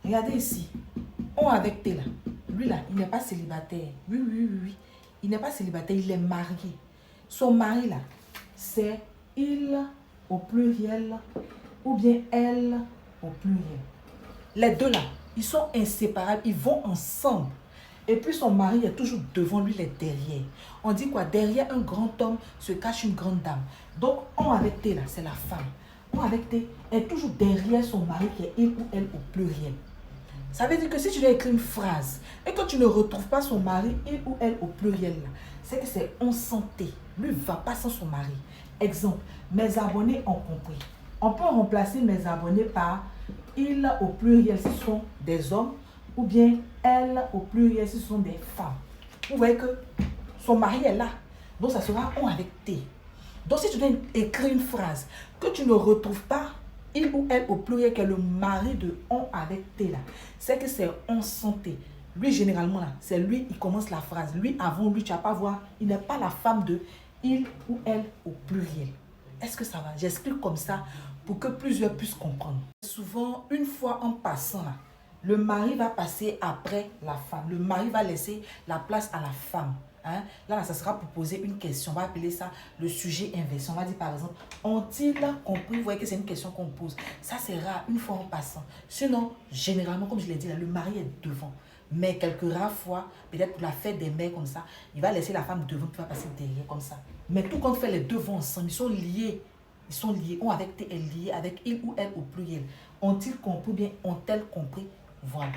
Regardez ici. On avec T là. Lui là, il n'est pas célibataire. Oui. Il n'est pas célibataire, il est marié. Son mari là, c'est il au pluriel ou bien elle au pluriel. Les deux là, ils sont inséparables, ils vont ensemble. Et puis son mari est toujours devant lui, il est derrière. On dit quoi? Derrière un grand homme se cache une grande dame. Donc, on avec T là, c'est la femme. On avec T est toujours derrière son mari qui est il ou elle au pluriel. Ça veut dire que si tu dois écrire une phrase et que tu ne retrouves pas son mari, il ou elle au pluriel, c'est que c'est on santé. Lui ne va pas sans son mari. Exemple, mes abonnés ont compris. On peut remplacer mes abonnés par il au pluriel si ce sont des hommes ou bien elle au pluriel si ce sont des femmes. Vous voyez que son mari est là. Donc ça sera on avec T. Donc si tu dois écrire une phrase que tu ne retrouves pas il ou elle au pluriel, qui est le mari de on avec T là, c'est que c'est on santé. Lui, généralement, là, c'est lui, il commence la phrase. Lui, avant lui, tu vas pas voir, il n'est pas la femme de il ou elle au pluriel. Est-ce que ça va? J'explique comme ça pour que plusieurs puissent comprendre. Souvent, une fois en passant là, le mari va passer après la femme. Le mari va laisser la place à la femme. Hein? Là, ça sera pour poser une question. On va appeler ça le sujet inversé. On va dire par exemple, ont-ils compris? Vous voyez que c'est une question qu'on pose. Ça, c'est rare, une fois en passant. Sinon, généralement, comme je l'ai dit, là, le mari est devant. Mais quelques rares fois, peut-être pour la fête des mères comme ça, il va laisser la femme devant, puis va passer derrière comme ça. Mais tout compte fait, les deux vont ensemble, ils sont liés. Ils sont liés. On avec T est lié avec il ou elle au pluriel. Ont-ils compris? Bien, ont-elles compris? Voilà.